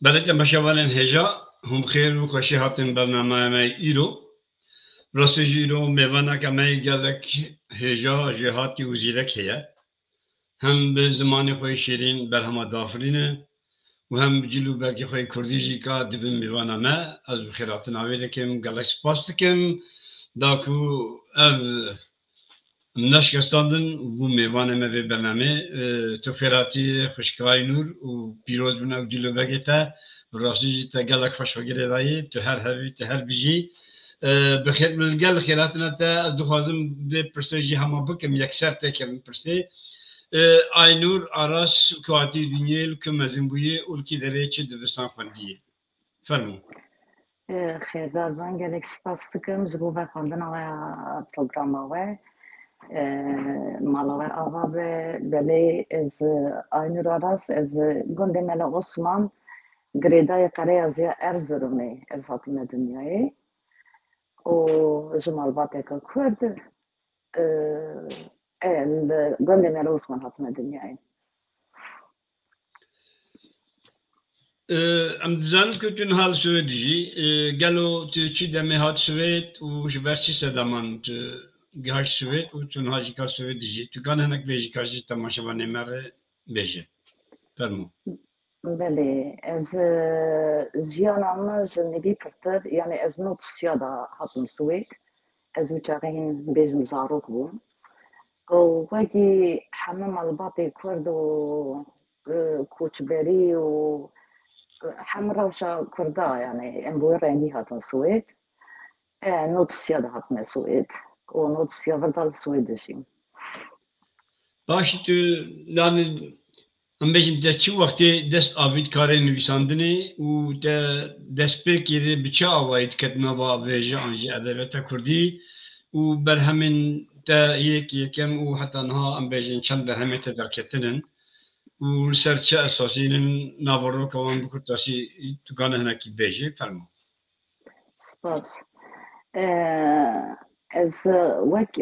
بلکه مشاورن هجا هم خیر و خوشی هاتن برنامه ما ایرو راستی ایرو میوانه که ما گلک هجا جهات کی وزیرک هیا هم به زمان خوی شیرین بر هم دافرینه و هم جلو برکی خوی کردی جی که دبیم میوانه ما از بخیرات ناویده کم گلک سپاس کم داکو نشکستاندن و میوانه ما به برنامه تو خیراتی خوشکوای نور و پیروز بنا و جلو بگیتا راستی تا گلک خوش وگیره دایی تو هر هوی تو هر بیجی بخیر من گل خیراتنا تا دخوازم به پرسجی همه بکم یکسر تکم پرسه aynur aras kuati dünyel kümezin buye ulki derece dibistan xwendiye fermo خیردار بان گلک سپاس دکم زبو و خواندن آوه پروگرام آوه مالاوه آوه بله از aynur aras از گنده ملا عثمان گریدای قره از یا ارزرومه از حاتم دنیایی و جمال باته که کرد گنده ملا عثمان حاتم دنیایی ام دزانم که تون حال سویدی گلو تو چی دمی هات سوید و جبرچی سدامان تو گهاش سوید و تون هاجی کار سویدی تو کان هنک بیجی کارجی تماشا بانه مره بیجه فرمو بله از جیانم جنبی پرتر یعنی از نوت سیادا هاتم سوید از وچاقین بیجم زاروک بوم و وقتی همه مالباتی کرد و کوچبری و همه روشا کرده یعنی امروی رنگی هاتن سوید نوت سیادا هاتم سوید و نوت سیادا وردال سوید دشیم باشی تو لانه ام بیشتر ده چه وقتی دست آوید کار نویسندنی و ده دست پیکری بچه آواید کتنا با ویژه آنجی ادبیات کردی و بر همین ده یکم و حتی آنها ام بیشتر چند در همه تدرکتنن و سرچه اساسی نوارو کمان بکرتاسی تو گانه هنکی بیجه فرمو سپاس از وک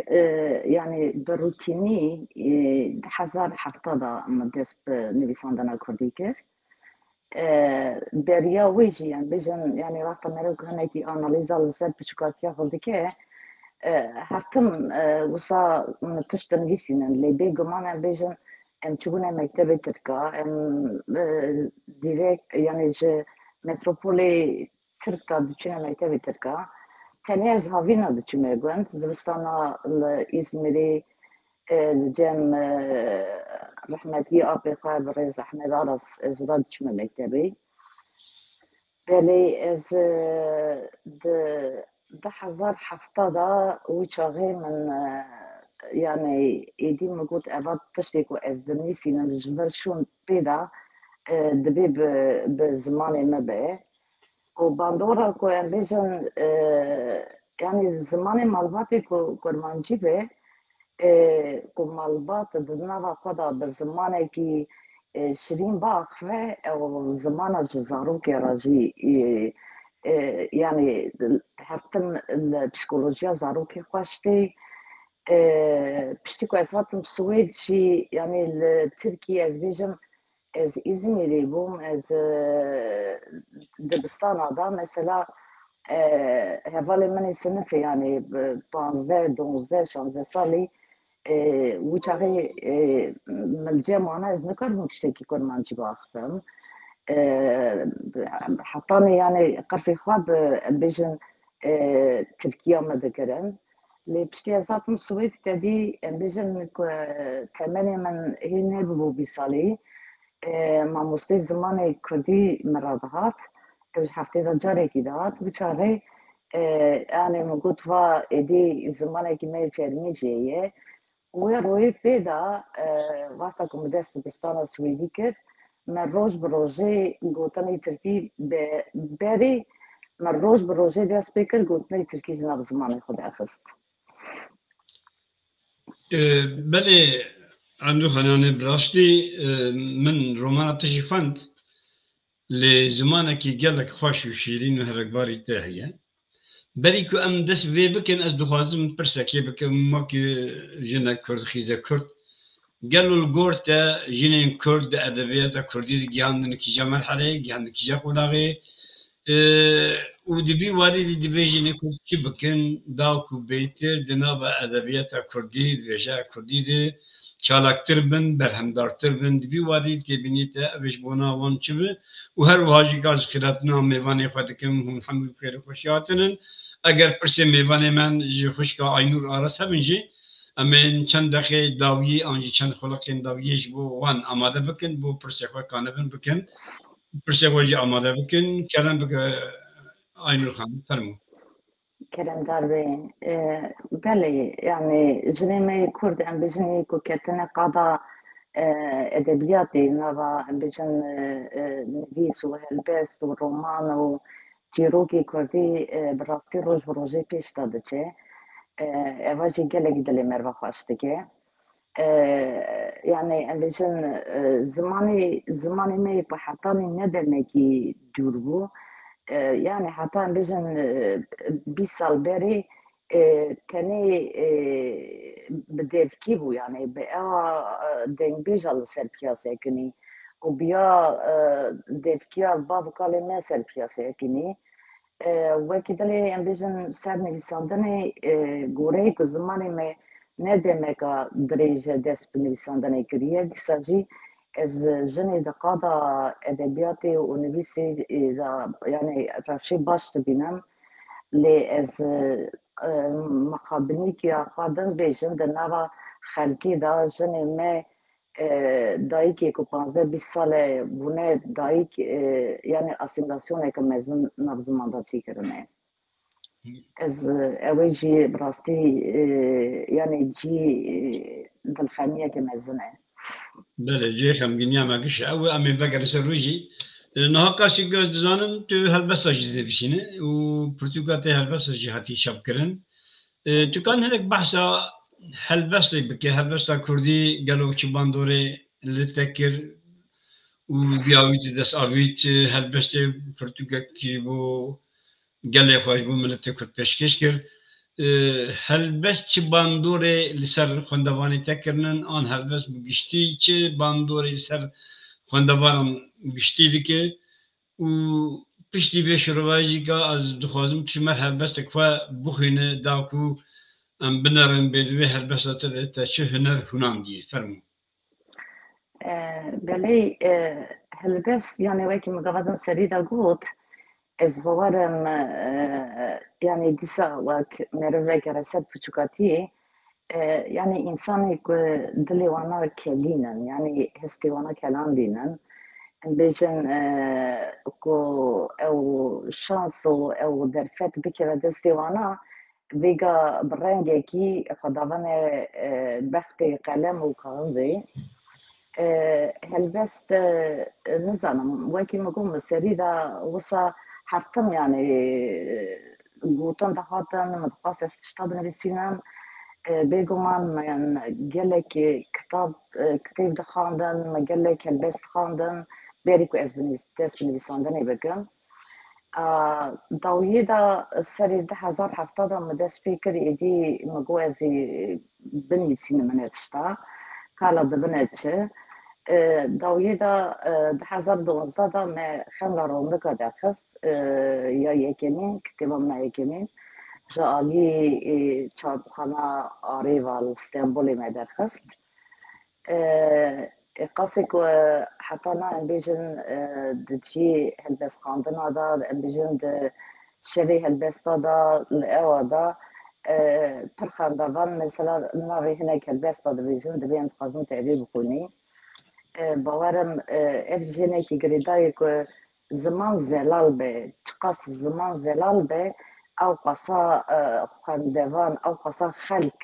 یعنی بروتینی 1070 مدرس نویسندن کردی کرد بریا ویجی یعنی بیشتر یعنی وقت مرا کنه کی آنالیزا لسر پیچکاتی خودی که هستم وسا تشت نویسینن لیبی گمان بیشتر ام چگونه مکتب ترکا ام دیرکت یعنی ج متروپولی ترکا دچینه مکتب ترکا تنی از هاوینا دچینه گوند زبستانا الإزميري جم رحمتي أبي خالد رئيس أحمد عرس زراد دچینه مکتبی بله از ده 1070 وچاقی من يعني يدي موجود أبغى تشتكو از دنيسي نجبر شون بيدا دبي بزمان ما بقى وباندورا كو امبيجن يعني زمان مالباتي كرمانجي بقى كو مالبات دنوا خدا بزمان كي شرين باخ او زمان جزارو كي راجي يعني هفتم البسيكولوجيا زارو كي خوشتي پشتی که از هاتم سوید چی یعنی ترکیه از بیجم از İzmir'i بوم از دبستان آدم مثلا هوالی منی سنفی یعنی 15 12 16 سالی و چاقی ملجه مانا از نکردم کشتی که کرمانچی باختم حتی یعنی قرفی خواب بیجن ترکیه مدکرم لبشتي ذاتم سويت تدي بيجن كمان من هنا ببو بيصالي ما مستي زمان كردي مرادهات مش هفته دا جاره کی داد بچاره yani مگوتوا ادی زمانه کی می فرمی جیه و روی پیدا وقتا که مدرس بستان سویدی کرد من روز به روزه گوتنی ترکی بری من روز به روزه دست بکر گوتنی ترکی جناب زمان خود اخست بله عندو خانانه براستی من رومانا تشفند لزمانه کی گلک خوش و شیرین و هرگباری تاهیه بری که ام دست وی بکن از دخوازم پرسکی بکن ما که جنه کرد خیزه کرد قالوا الجورت جينين كرد ادبيات كردي جاندن كيجا مرحله جاندن كيجا قلاغي ودبي والدي ديفيجن كرد كبكن داوكو بيتر دنابا ادبيات كردي فيجا كردي دي چالاكتر بن برهمدارتر بن دبي والدي تبنيته ابش بونا وان چبه وهر واجي گاز خيراتنا ميواني خدكم هم حمد خير خوشياتن اگر پرسه ميواني من خوشكا aynur arasa بنجي امین چند دقیقه داویی آنجی چند خلاقین داوییش بو وان آماده بکن بو پرسخواه کانبن بکن پرسخواه جی آماده بکن کلام بک aynur خان فرمو كلام داربي بله يعني جنيمي كرد ام بجني كوكتنا قضاء ادبياتي نبا ام بجن نفيس وهلبست ورومان وجيروكي كردي براسكي روج بروجي بيش دادچه اواجي گلك دلي مروا خواشتكي يعني ام بجن زماني مي بحطاني ندمكي دوربو yani hatta bizim 20 سال beri tane بدevki bu yani dengbejal ser piyasekini o biya devkiya bav kaleme ser piyasekini وکی دلی ام بیشن سر نویسندن گوره که زمانی می ندمه که دریجه دست به نویسندن کریه دیساجی از جنی دقادا ادبیاتی و نویسی یعنی رفشی باش بینم لی از مخابنی که خادم بیشن در نوا خلکی دا جنی می دایکی که 15-20 ساله بونه دایک یعنی اسیمیلاسیونه که مزن نبزمانده چی کرنه از اوی جی براستی یعنی جی دلخانیه که مزنه بله جی خمگینی هم اگش او امین وگر سرویجی نها کاسی گوز دزانم تو هلبستا جیده بشینه و پرتوگاته هلبستا جی حتی شب کرن تو کان هنک بحثا هلبستا بکه هلبستا کردی گلو چی باندوره لتکر و بیاویت دست آویت هلبستا پرتوگاتی بو گله خواهش بو ملت کرد پیشکش کرد هلبست چی باندوره لسر خواندوانی تکرنن آن هلبست بگشتی چه باندوره لسر خواندوان گشتی دیگه و پشتی به شروعی که از دخوازم چمر هلبست که بخینه داکو ام بنرن بدوی هلبست تا چه هنر هنندی فرمو بله هلبست یعنی وکی مقابدن سری دا گوت از باورم yani disa vak merve geraset puçukati yani insanı dili vana kelinen yani hesti vana kelan dinen bejin ko ev şansu ev derfet bikeve desti vana vega brengeki xadavane bexti qalem u kağızı helbest nizanim vaki magum seri da wasa حرتم يعني قوتن دهاتن متقاس استشتاب نرسينم بيجومان يعني جلك كتاب دخاندن مجلك البست خاندن بيريكو اس بنویساندن بگم داویدا سری 10,000 مدرس فکر ایدی مگو ازی بنویسین منتشتا کالا دبنتشه داویدا 2012 ما خملا رونده درخست یا یکمین کتابم نه یکمین جالی چاپخانه آریوال استانبول ما درخست قصی که حتی نه بیشتر دچی هلبست خواندن داد بیشتر د شبیه هلبست داد لعواده پرخاندوان مثلا نوعی هنگ هلبست داد بیشتر دبیم تقاضم تعبیر بکنی باورم اف جنه که گریدایی که زمان زلال به چقاس زمان زلال به او قصا خواندوان او قصا خلق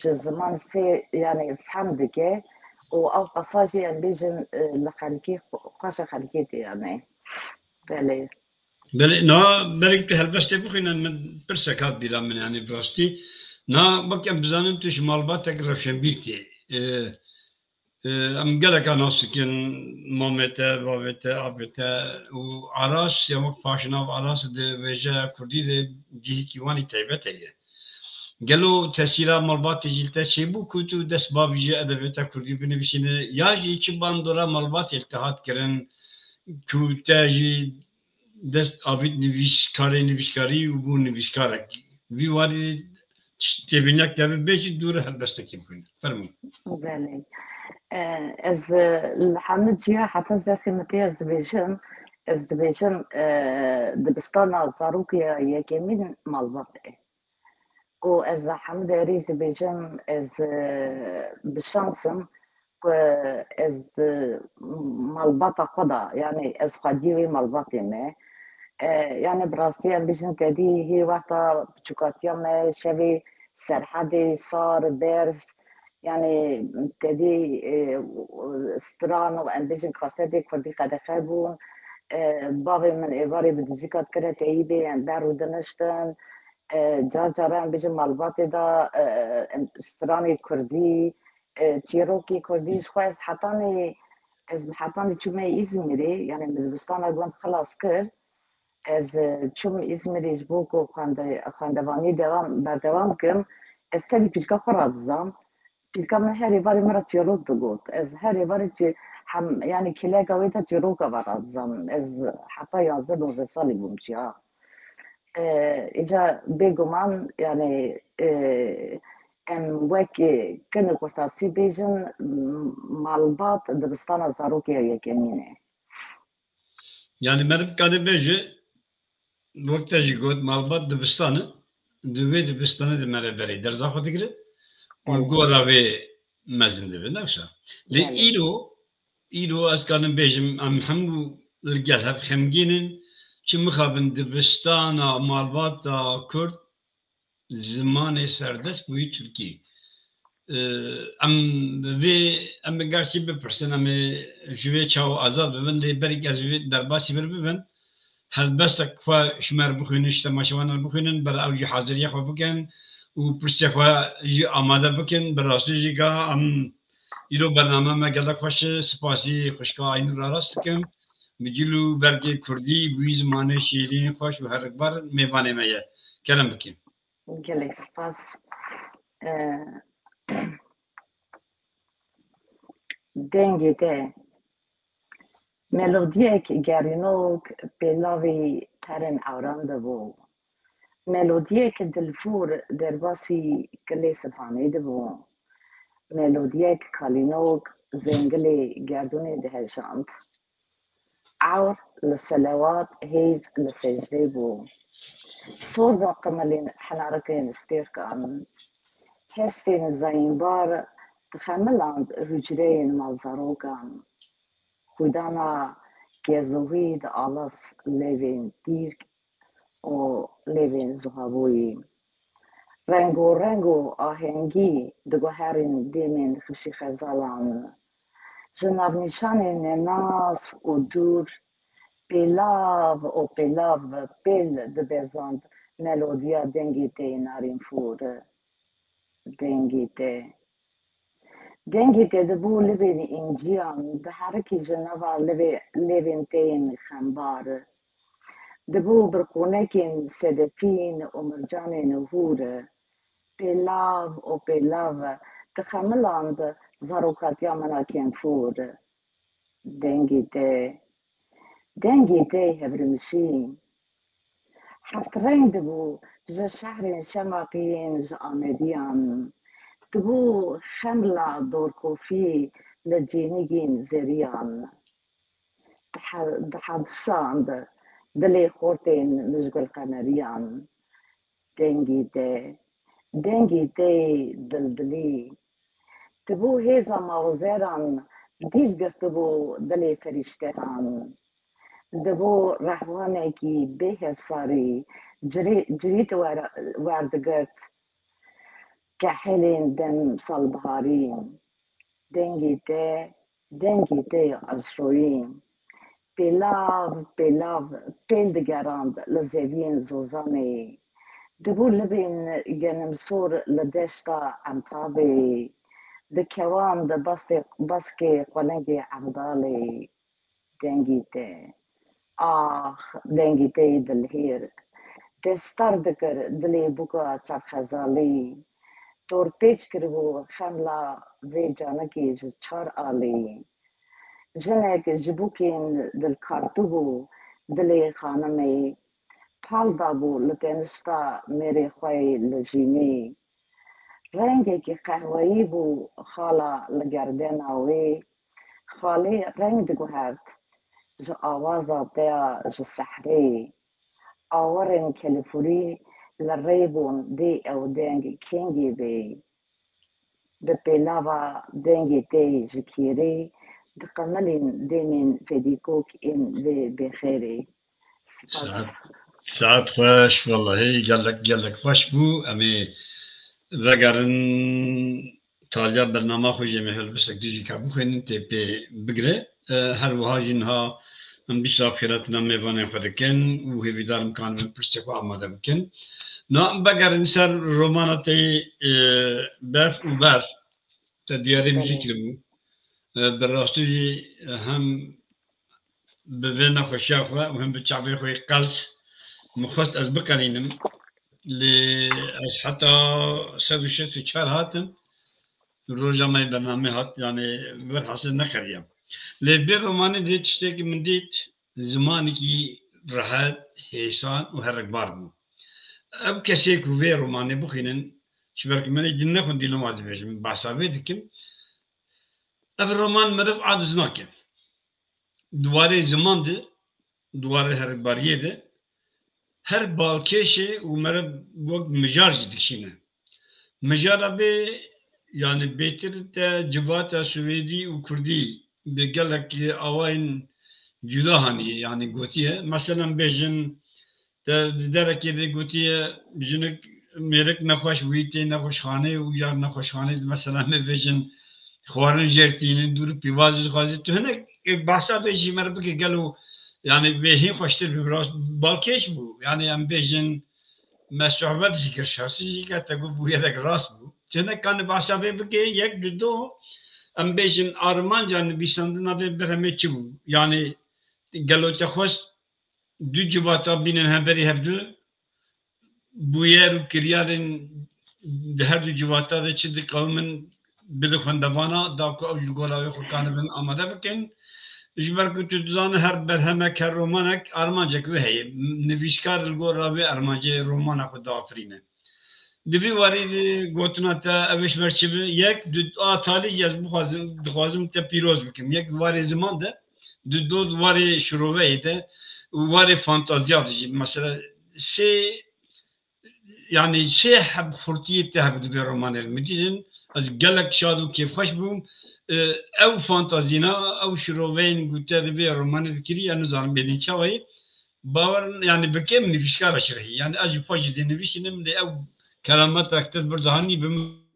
جه زمان فی یعنی فهم دیگه و او قصا جی ام بیجن لخلقی قاش خلقی دی یعنی بله بله نا برای تو هلبسته بخوینن من برسکات بیرم من یعنی براستی نا بکم بزنم توش مالبات تک روشن بیرتی ام گلک ناسکن مامته بابته آبته و عراس یا وقت پاشنا و عراس ده وجه کردی ده جهی کیوانی تیبته یه گلو تسیرا مالبات جلته چه بو کتو دست بابیجه ادبیتا کردی بنویسینه یا جی چه باندورا مالبات التحاد کرن که تاجی دست آبید نویسکاری و بو نویسکارک وی واری تبینک که بیشتر دوره هلبسته کیم کنه فرمون بله از الحمد جیا حتی دستی متی از دبیجم دبستان زاروکیا یکی من مالباته و از حمد ریز دبیجم از بشانسم از مالباتا خدا يعني از خديوي مالباتي ما يعني براستي ام بيجن تدي هي وقتا بچوكاتيا ما شبي سرحدي صار برف يعني تدي استران و ام بيجن كاسدي كردي قدخه بون بابي من ايواري بدزيكات كرت ايبي ام بارو دنشتن جار جارا ام بيجن مالباتي دا استراني كردي تيروكي كرديش خواست حتاني از حتاني چومي إزميري يعني من دبستان اگوان خلاص كر از چوم إزميري جبوكو خاندواني بردوام كم از تبي بيشكا خراد زام بيشكا من هاري واري مرا تيروك دقوت از هاري واري هم يعني كلاقا ويتا تيروكا براد زام از حتى 11 سالي بومشي إجا بيجومان يعني ام وکی کنه کورتاسی بیجن مالبات دبستان زاروکیا یکمینه yani merif kade beje وقتا جی گود مالبات دبستانه دوی دبستانه ده مره بری در زاخو دیگره و گودا وی مزنده به نفسه لی ایرو از کانم بیجم ام همو لگل هف خمگینن چه مخابن دبستان مالبات کرد زمان سردست بوی ترکی ام گرچه بپرسن ام جوی چاو آزاد ببن لی بری از در باسی ببن هل بس خوا شمار بخونن تماشاوان بخونن برای اوجی حاضری خوا بکن و پرسته خوا جی آماده بکن براستی جی که ام ایرو برنامه مگلا خوش سپاسی خوشکا این را راست کم مجلو برگه کردی بوی زمانه شیرین خوش و هر بار میوانه میه کلم بکن گلک سپاس دنگی ده ملودیک گرینوک پیلاوی ترن اورانده بو ملودیک دلفور در باسی کلی سفانه ده بو ملودیک کالینوک زنگلی گردونی ده هجاند عور لسلوات هيف لسجدي بو صور قملين حناركين استيركان هستين زينبار تخملاند هجرين مالزاروكان خودانا كيزوهيد آلاس ليفين ديرك و ليفين زهابوي رنگو آهنگی دگو هرین دیمین خبشی خزالان جناب نشان ناس و دور پیلاو پیل دبزاند ملودیا دنگی ته نارین فور دنگی ته دبو لبین انجیان ده هرکی جنوا لبین تین خنبار دبو برقونکین صدفین و مرجان نهور پیلاو تخملاند زاروکاتیا مناکین فور دنگی ته هبرمشی هفت رنگ دبو جا شهر شماقین جا آمدیان دبو خملا دور کوفی لجینگین زریان دحادشاند دلی خورتین مشغل قمریان دنگی ته دلدلی دبو هیزا موزران دیج گرت دبو دلی فرشتران دبو رحوانێکی بێ هێفساری جریتە واردەگرت کە حێلێن دەم ساڵبهارین دەنگی تێ ئەژڕۆیین پێلاو پێل دەگەڕاند لە زەویên زۆزانê dibû libên genimsor li deşta emtabê dikewan di baskê xwelengê Efdalê dengî te ax dengî te dilhêr destar dikir dilê bûka çavxezalî torpêç kiribû xemla vê canekê ji çar alî jinek ji bûkên dilkartûbû dilê xanimê pal dabû li tenişta mêrê xwe li jînê rengekî qehweyî bû xala li gerdena wê xalê reng diguhert ji awaza te ya ji sehrê awarên kelîfûrî li rê bûn dê ew deng kengê bê bi pêlava dengê te ji kêrê diqemelîn demên fedîkok ên vê bêxêrê ساعت خوش والله gelek خوش بو امي vegerin taliya bername xwe jê me helbisek dijî kabû xwenin tê pê bigire her wiha jî niha em bîsta xêretina mêvanên xwe dikin û hêvîdar imkan bin pirsê xwe amade bikin na vegerin ser romana te berf û berf te diyarê mijî kiribû bi rastî jî hem bi vê nexweşiya xwe û hem bi çavê xwe qels mixwest ez biqenînim lê ez heta 164 hatim roja me bername hat yani bir hasıl nekiriyem lê bê romanê dê tiştekî min dît zimanekî rehet hêsan û herikbar bû ew kesê ku vê romanê bixwînin ji ber ku min ê din nexwendî loma dibêjim behsa vê dikim ev roman meriv adiz nake duwarê ziman de duwarê herikbariyê de her balkêşê û meriv wek mijar jî dikişîne mijara bê yani bêtir te civata Swêdî û Kurdî bi gelekî awayên cuda haniye yani gotiye meselan bêjin te di derekê de gotiye jinik mêrik nexweş wî tê nexweşxanê û ya nexweşxanê meselan me bêjin xwarin jertînin dûr pîvazê dixwazî tu hinek behsa vê jî me re bike gelo yani vê hîn xweştir bi rast balkêş bû yani em bêjin me sohbet jî kir şahsî jî ke te got bû yedek rast bû hinek kanî behsa vê bike yek di do em bêjin armanca nivîsandina vê berhemê çi bû yani gelo te xwest du civata bînin hemberî hevdû bûyer û kiryarên di her du civata de çi diqewmin bide xwendevana da ku ew ji gola wê xwe kanibin amade bikin ji ber ku tu dizanî her berhemek her romanek armancek wê heye nivîskar li gora wê armanceyê romana xwe diafirîne di vî warî de gotina te ev eşmer çi bi yek du a talî ez dixwazim te pîroz bikim yek warê ziman de du do warê şiroveyê de û warê fantaziya de jî mesela sê yani sê heb xurtiyê te hebe di vê romanê min dîtin ez gelek şad û kêfxweş bûm ew fantazîna ew şiroveyên ku te di vê romanê dikirî ya nizanim bêdî çawayê bawer yani bikim nivîskara şirihî yani ez jî xwe jî dê nivîsînim lê ew kerametek te bir zihanî bi min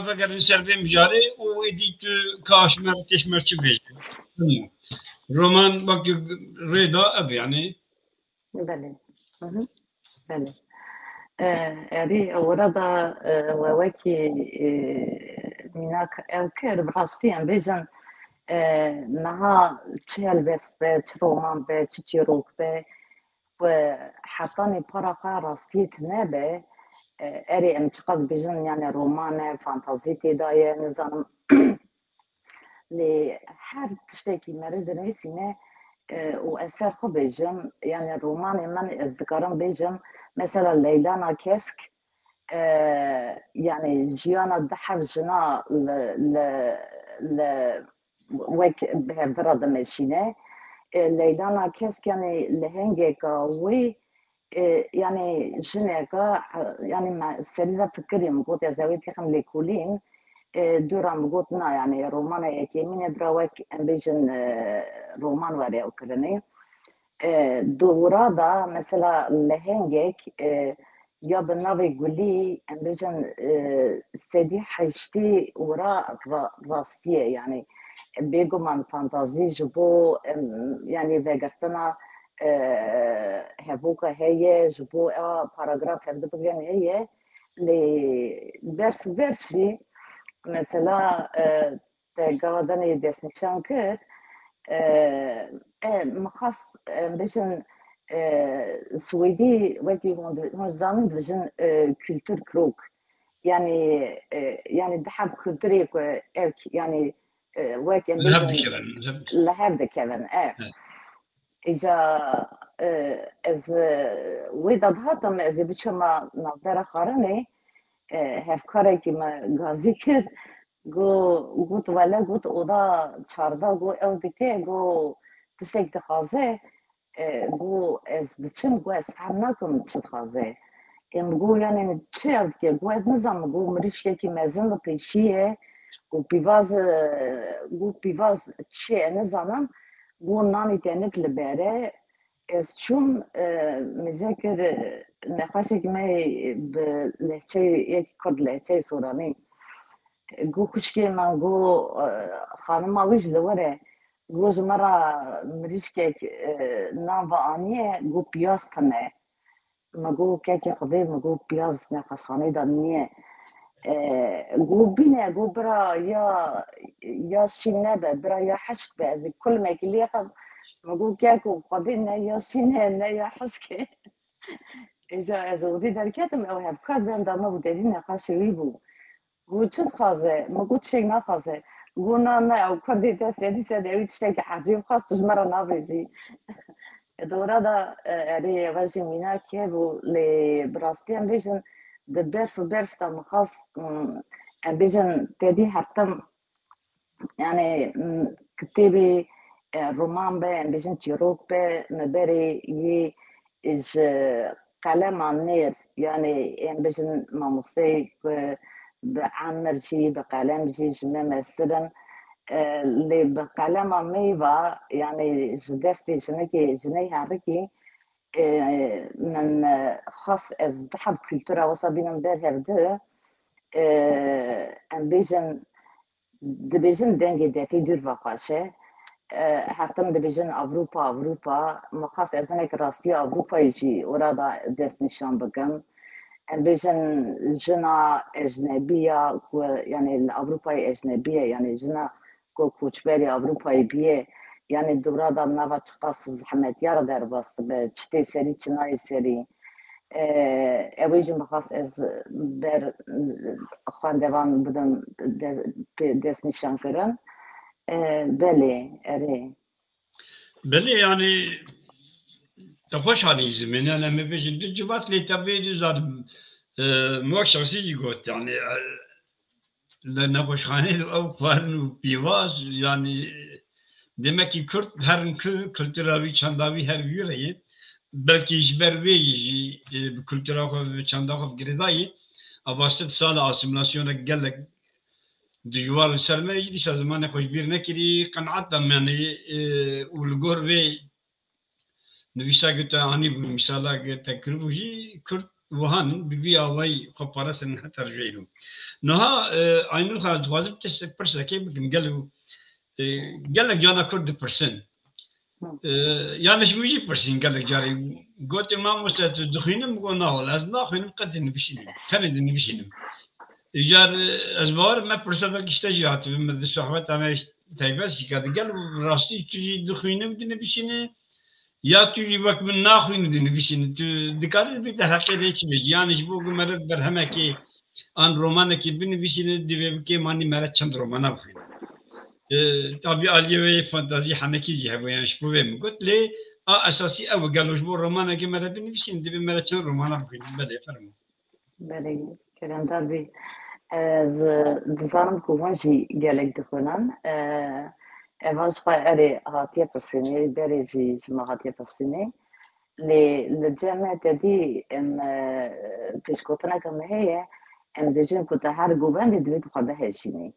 vegerin ser vê mijarê û êdî tu kaşmer têşmer çi bêje roman bakî rê da ev yani بله بله يعني orada وەکی ew kir bi rastî em bêjin niha çi helbest be çi roman be çi çîrok be hetanê para xwe rastiyê tune be erê em çiqas bêjin yani roman e fantazî tê da ye nizanim lê her tiştekî me re dinivîsîne û ez ser xwe bêjim yani romanê min ez dikarim bêjim mesela Leylana Kesk yani jiyana di hev jina li wek bi hevdira dimeşîne Leylana Kesk yani li hengeka wê yani jineka yani me serî de fikirîm got ez ê têxim lêkolîn دوران بگوتنا یعنی رومان یکی مینه براوک ام بیجن رومان واره اکرنه دورا دا مثلا لهنگک یا به نوی گلی ام بیجن سدی حشتی ورا راستیه یعنی بگو من فانتازی جبو یعنی وگرتنا هبوکا هیه جبو پاراگراف هفته بگن هیه لی برفی مثلا تقاعدني دستنشان کرد مخص بجن سويدي وكي هون زانن بجن كولتور كروك يعني دحب كولتوري يعني وك بجن لهبد كمان إجا از ويدا هاتم از بچما نظر خارني هفکاری که من گازی کرد گوت ولی گوت اودا چاردا گو او دیگه گو تشتک دخوازه گو از دچم گو از فهم نکم چه دخوازه گو یعنی چه او دیگه گو از نظام گو مریشکه که مزن پیشیه گو پیواز چه نظامم گو نانی تنک لبره از چون مذکر نخواشه که من به لحچه یک کد لحچه سورانی گو خوشکی من گو خانم آویش دوره گو جمرا مریش که نام و آنیه گو پیاز تنه مگو که خودی مگو پیاز نخوشخانه دانیه گو بینه گو برا یا شینه به برا یا حشک به از کل مکلی خب مگو که خودی نه یا شینه نه یا حشکه ایجا از اودی درکتم او هفکار بین دامه بود دیدی نخواشوی بود گو چه خوازه مگو چه نخوازه گو نه او کردی دست یدی سده اوی چه که حجیب خواست تجمرا نبیجی دوره دا اری غجی مینا که بو لی براستی هم بیشن ده برف دا مخواست هم بیشن تیدی هرتم یعنی کتیبی رومان به هم بیشن چیروک به مبری یه از قلم نیر یعنی هم بیشن ماموستی به عمر جی به قلم جی جمع مسترن لی به قلم میوا یعنی دستی جنه هرکی من خاص از دحب کلتورا واسه بینم در هفته ام بیژن دنگی دفی دور وقاشه هفتم بیژن اوروپا مخاص از اینک راستی اوروپایی جی ورا دا دست نشان بگم ام بیژن جنا اجنبیه یعنی الاوروپای اجنبیه یعنی جنا کوچبری اوروپایی بیه یعنی دورا دا نوا چقاس زحمتیار در باست به چتی سری چنای سری اویجی مخواست از بر خواندوان بدم دست نشان کرن بله اره بله yani تخوش على زمن انا ما باش جبات لي تبي زاد مو شخصي قلت يعني لان خوش خانه او فارن وبيواز يعني demek ki Kürt her kültürel çandavi her yüreği belki işber ve kültürel çandavi girdayı avastet sala asimilasyona gelek دجوار السلمى يجلس زمان خوش بير نكري قنعت يعني والجور في نفيسا قلت أني بمثالا قلت كربوجي كرت وهان بفي أواي خبرة حتى رجعيلو نها عينو خالد غازب تستبرس كيف قال لك جانا كرد برسن يعني شو يجي برسن قال لك جاري قلت ما مستعد دخينم قلنا لازم ناخذ قد نفسينم تند نفسينم إيجار أزبار ما برسبة كشتجات من الصحبة تامش تايبس كذا قالوا راسي تجي دخينة بدنا بيشينه يا تجي وقت من ناخذ بدنا بيشينه تذكرت بيت حقيقة ذيك بيجي يعني شبوك مرة برهمة كي عن رومانة كي بدنا بيشينه دبي كي ماني مرة چند رومانة بخينه طبعا عليه فانتازي حنكي جه يعني شبوه قلت لي أساسي أو قالوا شبوك رومانة كي مرة بدنا بيشينه دبي مرة چند رومانة بخينه بله فرمو بله كلام داربي از دزانم کوونجی گلک دخونن اواج خواهی اری هاتیه پرسینی بری جمع هاتیه پرسینی لجمع تدی ام پیشکوتنا کم هیه ام دیجن که هر گوبند دوید خدا هشینی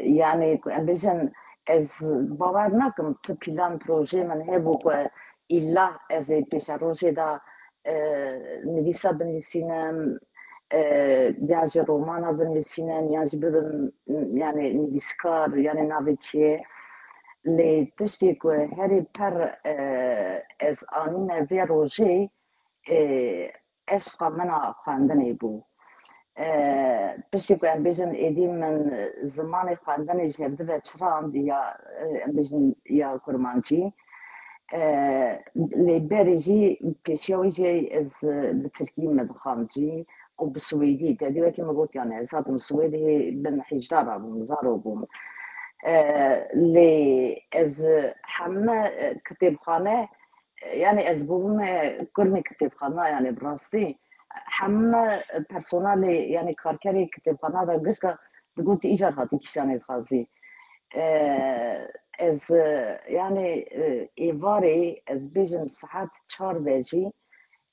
yani em bêjin ez bawer nakim tu pîlan projê min hebû ku îlla ez ê pêşa rojê de nivîsa binivîsînim ya jî romana binivîsînim ya jî bibim yani nivîskar yani navê çi ye lê tiştê ku herî per ez anîne vê rojê eşqa min a xwendinê bû piştî ku em bêjin êdî min zimanê xwendanê ji hev dive çirand ya em bêjin ya kurmancî lê berê jî pêşiya wî jî ez bi tirkî me dixwandî û bi swêdî tedî wekî me gotiyan ez hatim Swêdê bin hêjdara bûm zaro bûm lê ez heme kitêbxane yani ez bûme kurmê kitêbxana yani bi rastî heme personelê yani karkerê kitêbxana de gişka digotî îcar hatî kîşanê dixwazî ez yani êvarê ez bêjim saet 4 de jî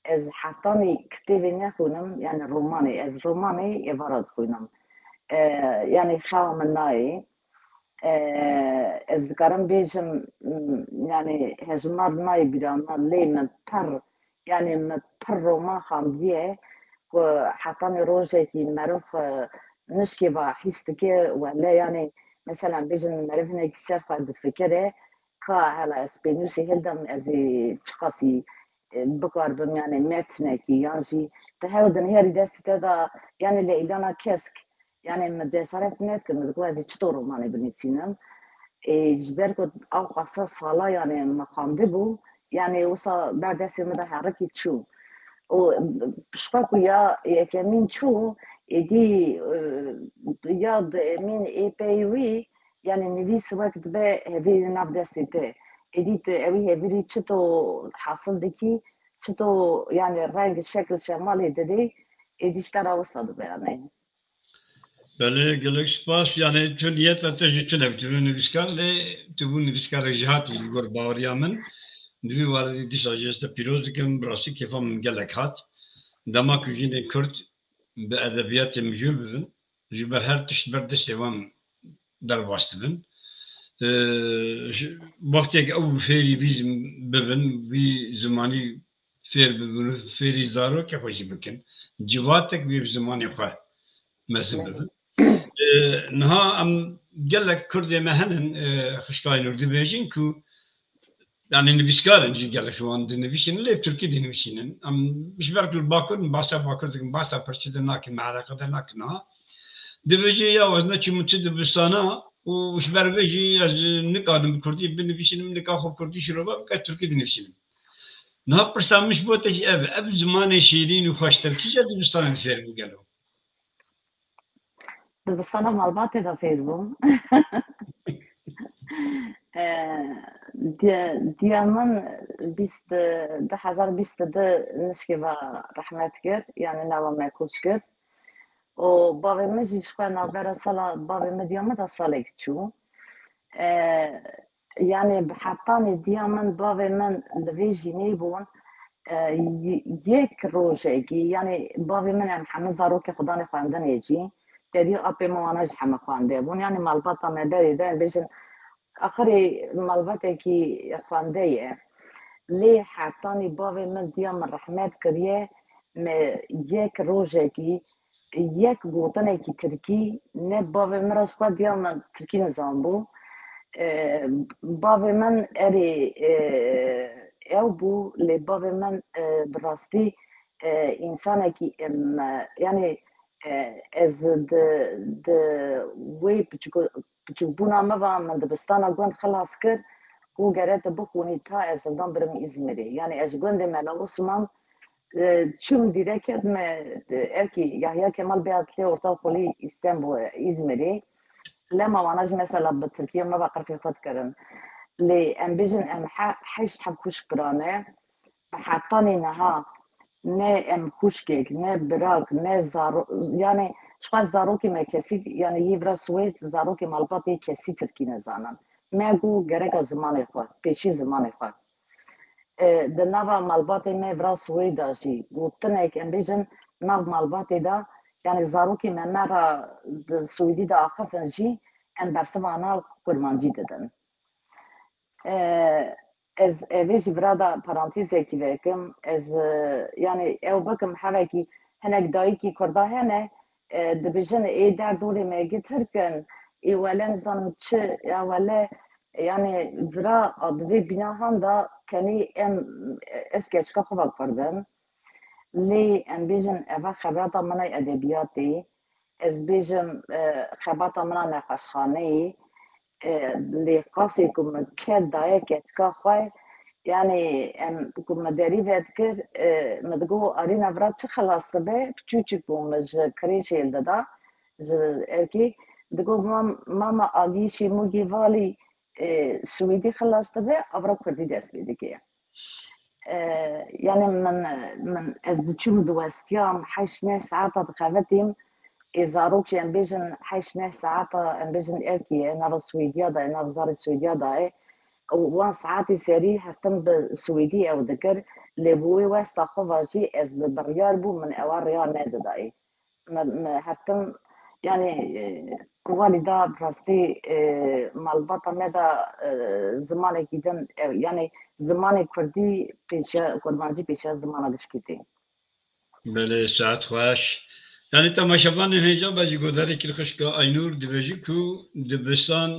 ez hetanî kitêbê nexwînim yani romanê ez romanê êvara dixwînim yani xewa min nayê ez dikarim bêjim yani hejmar nayê bîrana lê min per yani me per roman xandiye ku hetanî rojekî merov nişkê ve hîs dike wele yani mesela bêjin meriv hinekî ser xwe difikire ka hela ez pênûsê hildim ez ê çi qasî bikarbim yani metnekî yan jî di hev dinêrî destê te de yani leylana kesk yani me cesaret nedikim me diku ez ê çito romanê binivîsînim ji ber ku ew qasa sala yani me xwandibû yani wisa ber destê me de herekî çû û pişka ku ya yekemîn çû êdî ya di emîn êpeyî wî yani nivîs wek dibe hevî li nav destê te êdî tu evî hevîrî çito hasil dikî çito yani reng şekil şemalê didî êdî ji te re wisa dibe yani Belê gelek spas yani tu niyeta te jî tune tu bû nivîskar lê tu bû nivîskarek ji hatî li gor baweriya min divî warî dîsa jî ez te pîroz dikim bi rastî kêfa min gelek hat dema ku jinê Kurd bi edebiyatê mijûl bibin ji ber her tişt ber destê wan derbas dibin wexteke ew fêrî vî bibin vî zimanî fêr bibin û fêrî zarokê xwe jî bikin civatek vî zimanê xwe mezin bibin niha em gelek Kurdê me henin xişkayî Nûr dibêjin ku yani nivîskarin jî gelek ji wan dinivîsînin lê Tirkî dinivîsînin em ji ber ku li Bakur min behsa Bakur dikim behsa pirçî de nakin me eleqedar nakin ha dibêjî ya ez neçû min çi dibistana û ji ber vê jî ez nikadim bi Kurdî binivîsînim nika xwe Kurdî şîrova bike Tirkî dinivîsînim niha pirsa min ji bo te jî ev zimanê şîrîn û xweştir kîja dibistanê fêr bû gelo dibistana malbatê de fêr bûm diya min bîst 2022 nişkê ve rehmet kir yani nava me kûç kir û bavê min jî ji xwe navbera sala bavê min diya min de salek çû yani bi hetanê diya min bavê min li vê jînê bûn yek rojekî yani bavê min em hemû zarokê xudanê xwendinê jî tedî apê min wana ji heme xwendê bûn yani malbata me berê de em bêjin axirê malbatekî xwendê ye lê hetanî bavê min diya min rehmet kiriye me yek rojekî yek gotinekî Tirkî ne bavê min re ji xwe diya min Tirkî nizanbû bavê min erê ew bû lê bavê min bi rastî însanekî yani ez di wê piçûkbûna me ve min dibistana gund xilas kir û gerek bixwînî ta ez hildan birim İzmirê yani ez ji gundê Mela Osman çûm dîreket me evkî Yahya Kemal Beyatlı Ortaokulî İstanbul İzmirê lema wana jî mesela bi Tirkiye me ve qirfê xwe dikirin lê em bêjin em heşt hevkûş kirane bi hetanî niha ne em xuşkek ne birak ne zarok yani ji xwe zarokê me kesî yani yê vira Swêd zarokê malbatê kesî Tirkî nizanin me got gereka zimanê xwe pêşî zimanê xwe di nava malbatê me vira Swêda jî gotinek em bêjin ناو مالباتê da yani zarokê me me ra di Swêdî de axifin jî em bersivana kurmancî didin. Ez evê jî vira da parantîzekî vekim, ez yani ew bikim hevekî hinek dayîkî Kurda hene dibêjin ê derdorê me gitirkin, ê wele nizanim çi ya wele yani vira divê bînahan da kenî em ez keçika xwe vekurdim. Lê em bêjin eva xebata min a edebiyatê, ez bêjim xebata min a nexweşxaneyê, lê qasê ku min ket daye keçika xwe yani em ku me derî vedikir me digot arîna vira çi xilas dibe piçûçik bû min ji kirêşê li da ji erkê digot mama aliyê şîrmûgê valî Swêdî xilas dibe avra Kurdî dest pê dike. Yani min ez diçûm di westiyam heşt neh saeta dixevetêm ê zarokê em bêjin heşt neh saeta em bêjin erkê ye nava Swêdiya da ye nav zarê Swêdiya da ye wan saetê serî heftin bi Swêdî ew dikir lê bi wê westa xwe ve jî ez bi biryar bûm min ewa rêya nedidayê me heftin yani walî da bi rastî malbata me da zimanekî din yani zimanê Kurdî pêşiya kurmancî pêşiya zimana giştî. بله ساعت خوش یعنی تماشاوان هیجا بجی گوداری که خشکا اینور دبیجی کو دبستان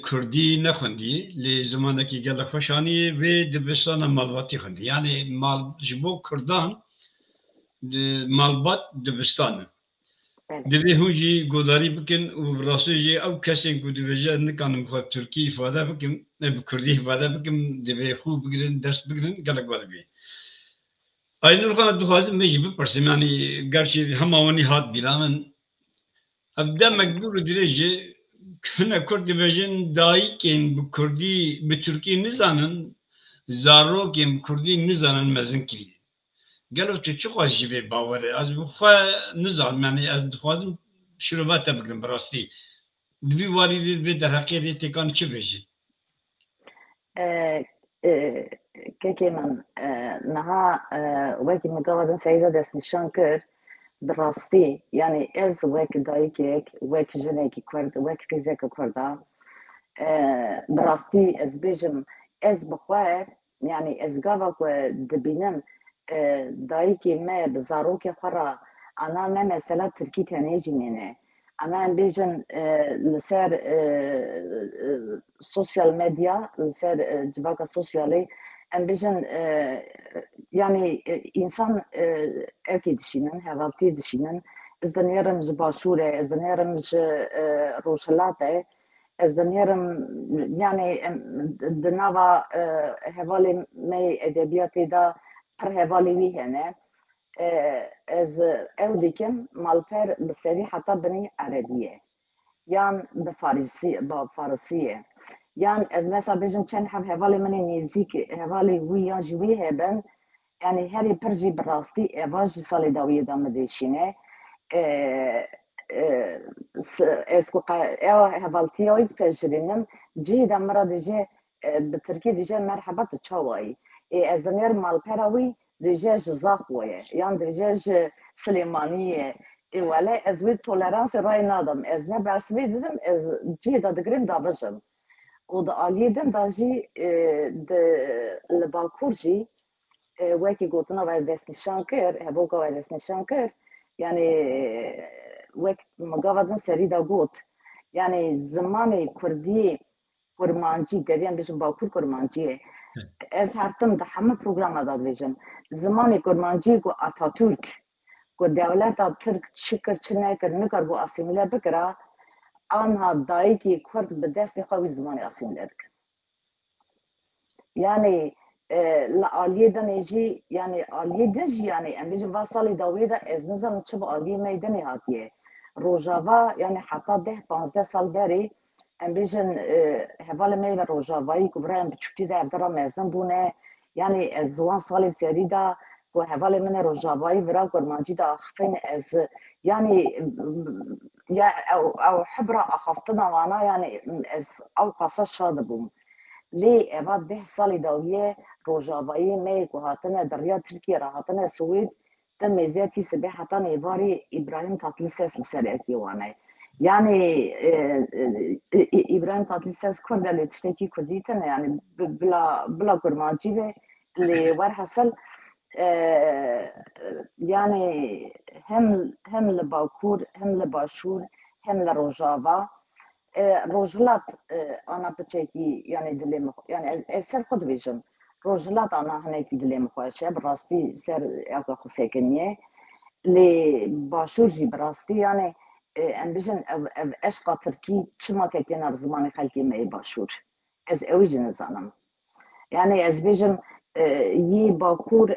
کردی نخوندی لی زمانه که گل خوشانی و دبستان مالباتی خوندی یعنی مال جبو کردان مالبات دبستان دوی هونجی گوداری بکن و براستی جی او کسی که دبیجه نکنم خود ترکی ifade بکن کردی ifade بکن دوی خوب بگیرن درس بگیرن گلک واد بی Aynur Khan'a duhazım mecbur persim yani gerçi hamavani hat bilamın abda mecbur direce kına Kurdi bejin daikin bu Kurdi bu Türkiye nizanın zarokim Kurdi nizanın mezin kiri. Gelo çok az jive bavare az bu fa nizan yani az duhazım şurubat tabıkım barasti. Dvi validi ve derhakiyeti tekan çi bejin. Kekê min niha wekî migavedin Seyda destnîşan kir bi rastî yani ez wek dayîkek, wek jinekî Kurd, wek qîzeka Kurd a bi rastî ez bêjim ez bi xwe yani ez gava ku dibînim dayîkê me bi zarokê xwe ra ana me mesela Tirkî tenê jî nêne ana em bêjin li ser sosyal medya li ser civaka sosyalê em bêjin yani însan evkê dişînin hevaltiyê dişînin ez dinêrim ji Başûrê ez dinêrim ji Rojhilatê ez dinêrim yani di nava hevalê me edebiyatê da pir hevalê wî hene ez ew dikim malper bi serî heta binê Erebî ye yan bi Farsî ye yan ez mesela bêjim çend hev hevalê min ê nêzik hevalê wî yan jî wî hebin yani herî pir jî bi rastî eva jî salê dawiyê da me dêşîne ez ku ew hevaltiya wî dipejirînim cihê de me ra dêje bi Tirkî dêje merheba tu çawa yî ez dinêrim malpera wî dêje ji Zaxo ye yan dêje ji Silêmanî ye wele ez wê toleransê rayê nadim ez ne bersivê didim ez cihê de digirim davijim û di aliyê din da jî li Bakur jî wekî gotina we destnîşan kir hevok we destnîşan kir yani wek migava din serî de got yani zimanê Kurdiyê kurmancî deriyem bêjim Bakur kurmancî ye ez hertim di hemû programa da dibêjim zimanê kurmancî ku Atatürk ku dewleta Tirk çi kir çi nekir nikir bû asîmîle bikira anha dayîkê Kurd bi destê xwe wî zimanê asîmîle dikir yani li aliyê dinê jî yani aliyê din jî yani em bêjin va salê dawiyê de ez nizanim çi bi aliyê me dinê hatiye rojava yani heta 10-15 sal berê em bêjin hevalê me ve rojavayî ku vira em biçûkî de ev dira mezin bûne yani ez wan salê serî da ku hevalê min ê rojavayî vira kurmancî de axivîn ez yani ya ew hibra axaftina wana yani ez ew qasa şa dibûm lê eva 10 salê dawiyê rojavayî me ku hatine deriya Tirkiye re hatine Swêd ده مزیتی سبه حتی نیواری ابراهیم تطلیسس لسریکی وانه yani İbrahim Tatlıses Kurdeli tişteki Kurdiyten yani bila kurmancı ve li var hasıl yani hem li Bakur hem li Başur hem li Rojava Rojhilat ana piçeki yani dilim yani eser xud bêjim Rojhilat ana hinekî dilê min xweş e bi rastî ser eka xwe sekiniye lê Başur jî bi rastî yani em bijin ev eşqa Tirkî çima ketine bi zimanê xelkê me ê Başûr ez ew jî nizanim yani ez bêjim yî Bakur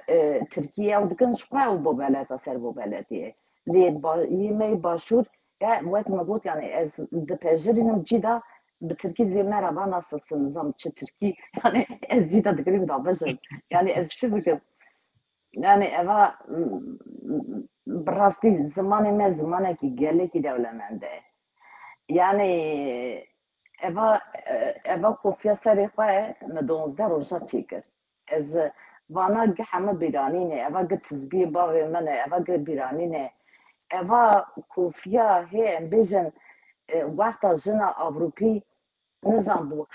Tirkiye ew dikin ji xwe ew bo beleta ser bo beletiyê lê yî me ê Başûr ya wek me got yani ez dipejirînim cîda bi Tirkî divê merhaba nasılsın nizam çi Tirkî yani ez cîda dikirîm da bijim yani ez çi bikim yani eva bi rastî zimanê me zimanekî gelekî dewlemend e yani eva kofiya serê xwe me 12 roja çêkir ez vana giha me bîranîne eva gi tizbî bavê min e eva gi bîranîne eva kofiya hê em bêjin wexta jina Avrupî nizam bû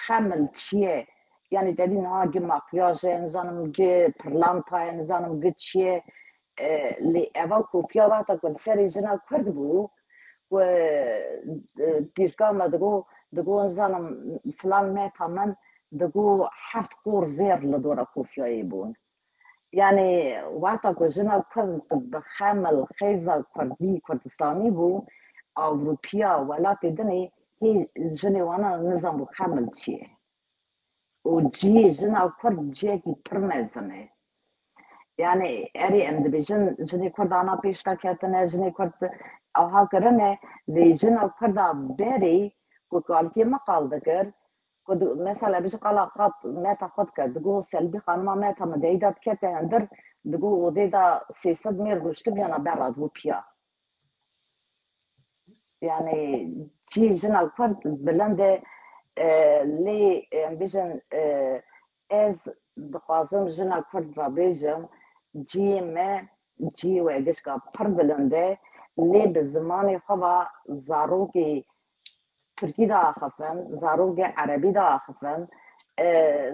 xemil çi ye yani derî niha gi makyaj e nizanim gi pırlanta ye nizanim gi çi ye lê eva kofiya wexta ku li serê jina Kurd bû pîrka me digo nizanim filan meta min digo heft qor zêr li dora kofiyayê bûn yani wexta ku jina Kurd bi xemil xêza Kurdî Kurdistanî bû Avrupîya welatê dinê hê jinê wan nizam bû xemil çi ye û ciyê jina Kurd ciyekî pir mezin e yani erê em dibêjin jinê Kurd ana pêş deketine jinê Kurd aha kirine lê jina Kurda berê ku kalkê me qal dikir ku mesela bêje qala xat meta xwe dikir digo Selbî xanima meta min deyî da dikete hindir digo odê da 300 mêr rûştibiyana bera dibû piya yani ciyê jina Kurd bilind e lê em bêjin ez dixwazim jina Kurd ve bêjim ciyê me ciyê we gişka pir bilind e lê bi zimanê xwe ve zarokê Tirkî de axifin zarokê Erebî de axifin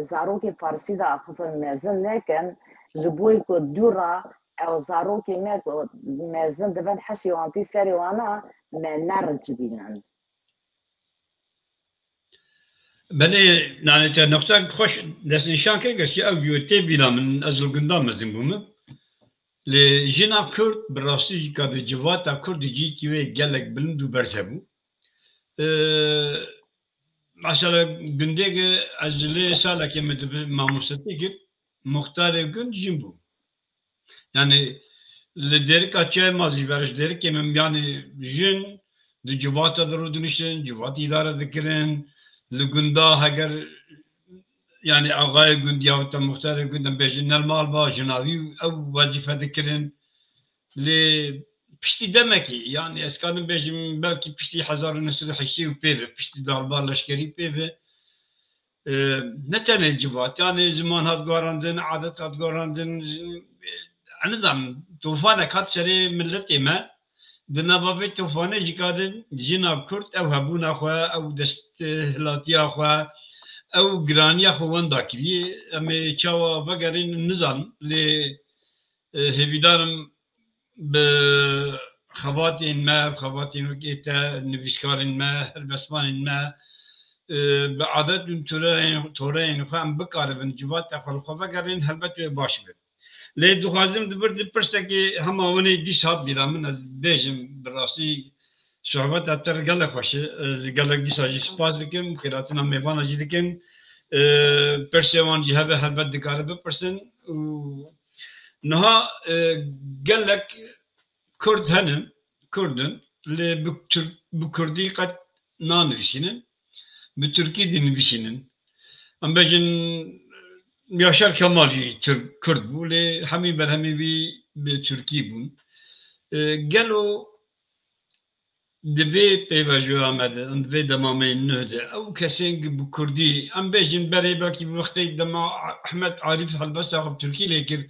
zarokê Farsî de axifin mezin nekin ji bo ku dûra ew zarokê me ku mezin dibin heşê wan tî serê wan me nericibînin Belê yani te nokta xweş destnîşan kir ki ew tê bîna min ez li gundan mezin bûme lê jina Kurd bi rastî jî ka di civata Kurdî cî wê gelek bilind û berse bû mesela gundê ez lê salekê me dibe mamostatî kir muxtarê gund jin bû yani li derika çi mazî beriş derikê min yani jin di civata de rûdinişin civatî îdare dikirin li gunda heger yani agayê gund ya te muxtarê gund em bêjin nelmal ba jinavî ew wezîfe dikirin lê piştî demekî yani ez kadim bêjim belkî piştî 1980 û pêve piştî dalba leşkerî pêve ne tenê civat yani ziman hat guarandin adet hat guarandin nizam tofanek hat serê milletê me di navavê tofanê jî kadin jina Kurd ew hebûna xwe ew desthilatiya xwe ew giraniya xwe wenda kiriye em ê çawa vegerîn nizanim lê hêvîdarim bi xebatên me xebatên wekî te nivîskarên me helbestvanên me bi adet û toreyên xwe em bikaribin civata xwe li xwe vegerin helbet wê baş be lê dixwazim dibir di pirsekê hema winê dîs hat bîra min ez bêjim bi rastî sohbeta te gelek xweş e ez gelek dîsa jî spas dikim xêratina mêvana jî dikim pirsê wan jî hebe helbet dikare bipirsin û niha gelek Kurd henin Kurdin lê bi Kurdî qet nanivîsînin bi Tirkî de nivîsînin em bêjin Yaşar Kemal jî Kurd bû lê hemî berhemî wî bi Tirkî bûn gelo di vê pêvajoya me de di vê demameyên nû de ew kesên bi Kurdî em bêjin berê belkî bi wextê dema Ehmed Arîf helbesta xwe bi Tirkî lê kir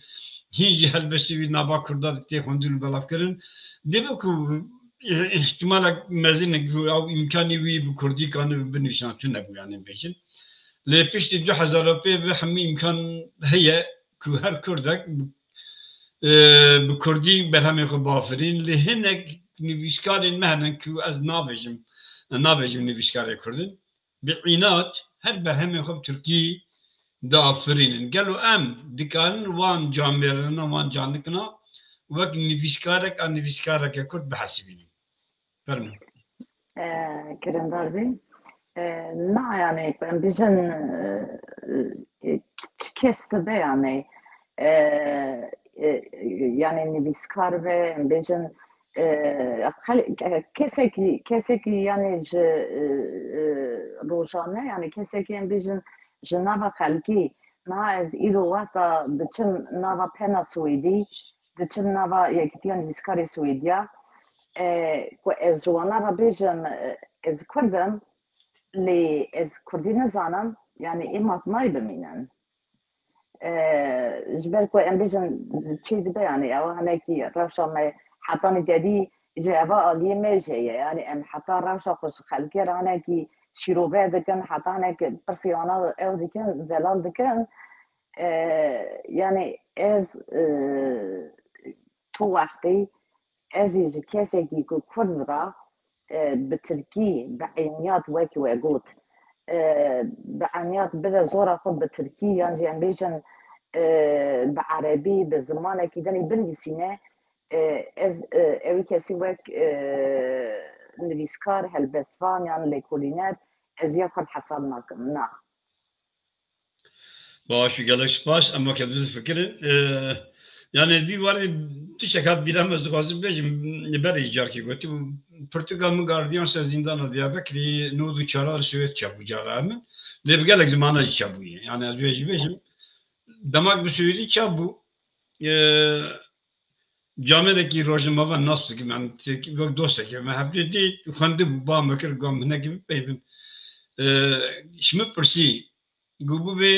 هیچ هلبستی وی نبا کرده تی خوندن بلاف کردن دیگه کو احتمال مزین او امکانی وی بکردی کانه بنویسن تو نبود یعنی بیشتر لپیش 2000 به همین امکان هیه که هر کردک بکردی به همه خو بافرین لهنگ نویسکارین مهنن که از نابجم نویسکاری کردن به عینات هر به همه خو ترکی دافرینن گلو ام دکان وان جامعه وان جاندکنا وقت نویسکارک کرد بحسبینی فرمون کرندار بی نه yani ben bizim kesti be yani yani nivîskar ve bizim kesekî yani ji rojane yani kesekî bizim ji nava xelkî na ez îro weta diçim nava pena Swêdî diçim nava yekîtiya nivîskarê Swêdiya ku ez ji wana re bêjim ez Kurdim lê ez Kurdî nizanim yani ê matmayî bimînin ji ber ku em bêjin çi dibe yani ew hinekî rewşa me hetanî dedî ji eva aliyê me jê ye yani em heta rewşa xwe ji xelkê re hinekî şîrove dikin heta hinek pirsî wana ew dikin zelal dikin yani ez tu wextî ez ê ji kesekî ku Kurd ra bi Tirkî bi eyniyat wekî we got bi eyniyat bide zora xwe bi Tirkî yan jî em bêjin bi Erebî bi zimanekî denê binivîsîne ez evî kesî wek nivîskar helbestvan yan lêkolîner ez ya Kurd hesab nakim na باشه گلش باش اما که دوست فکرین yani bir var tişekat bilemez gazı bejim beri jarki goti Portugal mı gardiyan sezindana diye bekli nodu çarar süvet çabu jaramın de gelek zamana çabu yani az bejim damak bir söyledi çabu camideki rojuma ve nasıl ki ben dost ki ben hep dedi xandı bu ba mekir gam ne gibi beybim şimdi persi گوبو به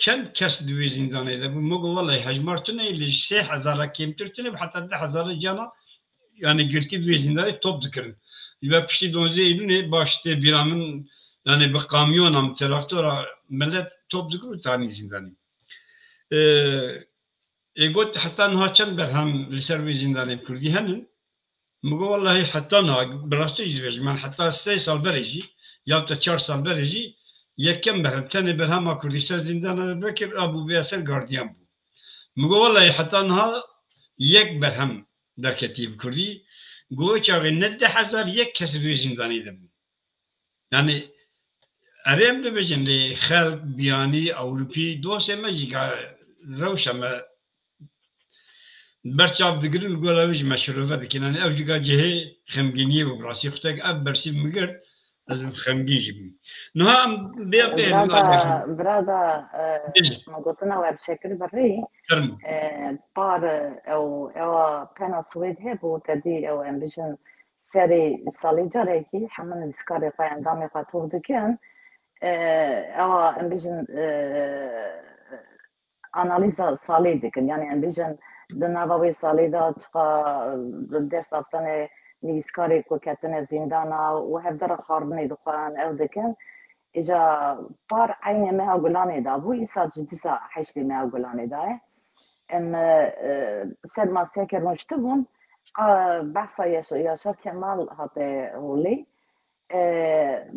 چند کس دوی زندانه ده مگو والله هجمارتونه ایلی 3000 کمترتونه حتی 10,000 جانا yani girti دوی زندانه top ذکرن ve pişti donze ilune başta biramın yani bir kamyonam traktora millet top zikru tani zindani egot hatta naçan berham liservi zindani kurdi henin مگو والله حتی نه براستی جدیش من حتی 3 سال بريجي یا تا 4 سال بريجي یکم برم تنه برهم کردستان زندان بکر ابو بیاسر گاردیان بود مگو والله حتی نه یک برهم در کتیب کردی گوی چاقی 90,000 یک کسی روی زندانی ده بود yani اریم ده بجن لی خلق بیانی اوروپی دوست مجی که روش ama برچاب دگرن گولاویج مشروفه دکنن او جگا جهه خمگینیه و براسی خودک اب برسی مگرد از خمگین جبیم نه هم بیا برada ما gotuna web şekil berî par ew pena Swêd hebû tedî ew em bijin serê salê carekî hemin nivîskarê xwe endamê xwe tov dikin ew em bijin analîza salê dikin yani em bijin di nava wê salê de çiqa dest aftanê nivîskarê ku ketine zîndana û hevdera xwarinê dixwin ew dikin îja par eynê meha Gulanê da bû îsa ji dîsa heştê meha Gulanê da ye em ser maseyeke rûniştî bûn behsa Yaşar Kemal hate holê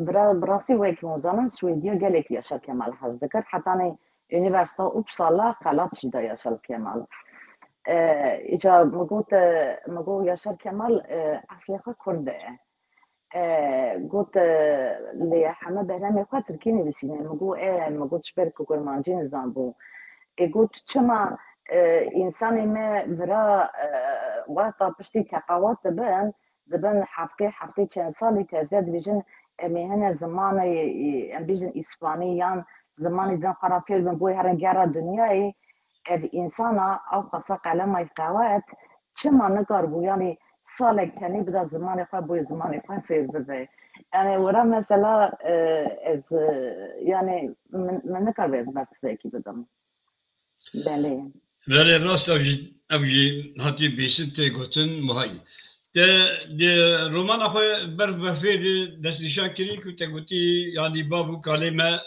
bi rastî wekî hûn zanin Swêdiya gelekî Yaşar Kemal hez dikir hetanê Üniversiteta Uppsala xelat jî da Yaşar Kemal îca min got Yaşar Kemal eslê xwe Kurd e got lê heme berhemê xwe Tirkî nivîsîne min got ji ber ku kurmancî nizanbû got çima însanê me vira weta piştî teqawat dibin heftê çend salî teze dibêjin em ê hene zimanê em bêjin îspanî yan zimanê din xwe ra fêr bin bûyê herin gera dinyayê ev însana ew xwesa qelemayê qewet çima nikarbû yanî salek tenê bida zimanê xwe bûyê zimanê xwe fêr bibe yani wira mesela ez yani min nikaribe ez ber sivekî bidim belê ولی راست اوجی هاتی بیشتر تی گوتن مهایی. ده رومان آخه برفید دست نشان کردی که تقولي يعني بابو كلمة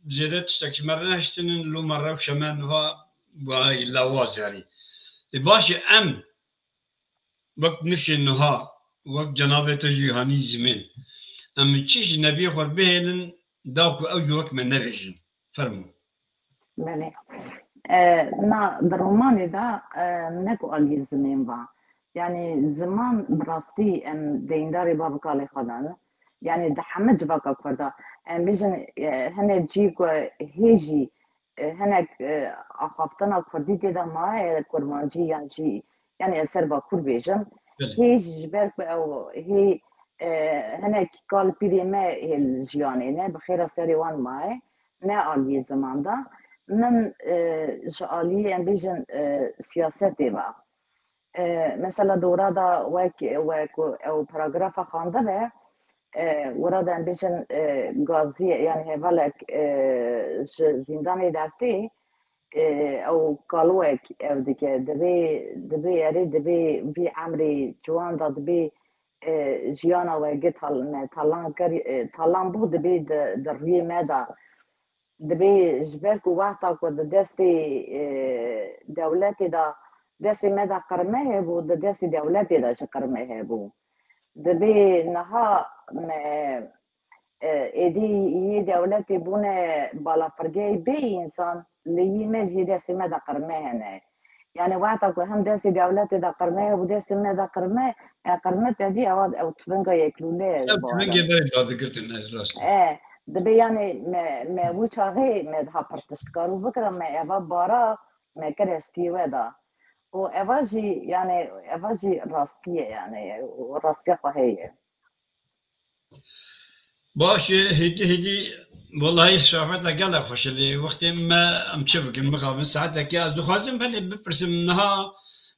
زيادة تستكمل هشتن لو مرة وشمان ها وهاي لواز يعني باش وقت نفش النها وقت جنابة تجيهاني زمين تشيش نبي خور بهلن داكو أوجو وقت من نفشن فرمو. بله ما در رومانی دا نکو آلی زمین با يعني زمان براستي ام دينداري بابا كالي خدان يعني ده حمد جباكا كوردا ام بيجن هنا جيكو هيجي هنا اخافتنا كوردي تيدا ما كورمانجي يعني جي يعني اسر با كور بيجن هيجي جبالكو او هي هنا كال بيري ما الجياني نه بخير سري وان ماي نه آلي زمان دا من جالي ام بيجن سياستي با مثلا دوره دا وک او پاراگراف خوانده به ورا دا بیشن گازی یعنی هولک زندانی درتی او کالوک او دیگه دبی اری دبی بی عمری جوان دا دبی جیانا و گت تالان بود دبی در روی مدا دبي جبالك وقتك ودستي دولتي دا دستي مدى قرمه بو دستي دولتي دا قرمه بو دبي نها ايدي يي دولتي بونه بالا فرقي بي انسان اللي يمجي دستي مدى قرمه هنا يعني وقتك هم دستي دولتي دا قرمه ودستي مدى قرمه قرمه تهدي او تفنقا يكلولي تفنقا بري دادا قرتن راست دبي يعني ما وچاغي ما ده پرتشتکارو بکرم ما اوا بارا ما کرشتی ودا و اواجي يعني اواجي راستية يعني راستية خواهية باشه هدي والله شافت قال خوش اللي وقت ما امشبك المقابل ساعتك يا دخازم فني بپرسم نها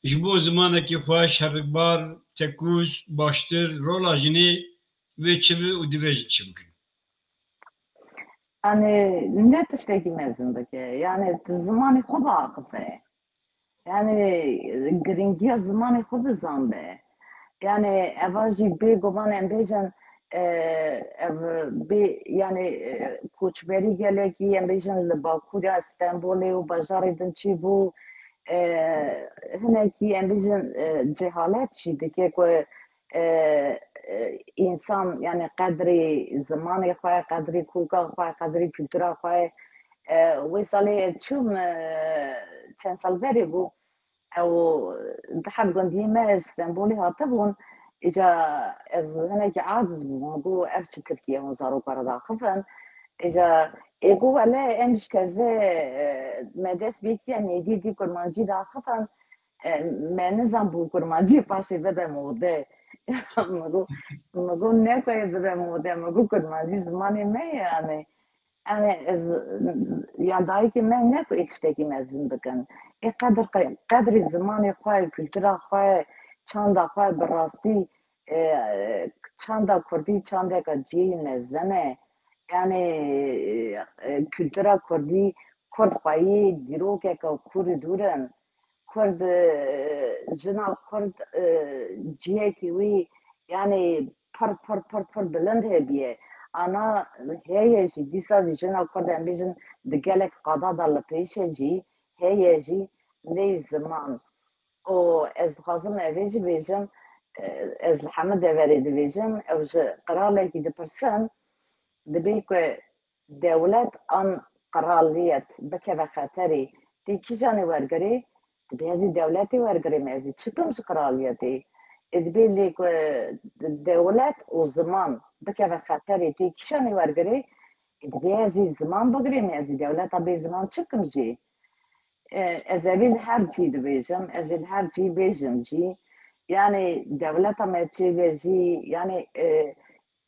جبو زمانك خوش هربار تكوز باشتر رولا جني وچبي ودوج چبك يعني لا تشتكي مازن بك يعني زماني خب عاقفة يعني جرينجيا زماني خب زنبه يعني اواجي بي قبان امبيجن بي يعني كوچبري گلكي امبيجن لباكو دا استنبولي وبجاري دنچي بو هناكي امبيجن جهالات شي دكي كو انسان يعني قدري زماني خواه قدري كوكا خواه قدري كولتورا خواه وصالي تشوم چند سال بري بو او دحب قندي ما استنبولي هاتبون اجا از هناك عاجز بو افش تركيا وزارو كاردا خفن اجا ايقو ولا امش كذا مدس بيكي يعني دي كرمانجي دا خفن ما نظام بو كرمانجي باشي بدا موده مگو نکوی بده موده مگو کرمانجی زمانی می يعني از یادایی که من نکو اکشتکی مزن بکن ای قدر زمانی خواه کلتورا خواه چاندا خواه براستی چاندا کردی چاندا که جی مزنه يعني کلتورا کردی کرد خواهی دیرو که کرد دورن کرد جنا کرد جیه وی يعني پر بلند هبيه انا هي جي دي سا جنا كرد امبيجن دقالك قضاء دال بيشجي هي جي لي زمان او از خازم اويجي بيجم از الحمد افريد بيجم او قرالك دي برسن دبيكو دولت ان قراليت بكذا خطري دي كيجاني ورقري بهذه دولتي ورقري مازي تشكمش قراليتي ادبيلك الدولات والزمان بكذا خاطري تي كشاني ورقري ادبيازي زمان بقري مازي دولات ابي زمان تشكم جي ازابيل هرجي دبيجم ازيل هرجي بيجم جي يعني دولات ما تشي جي يعني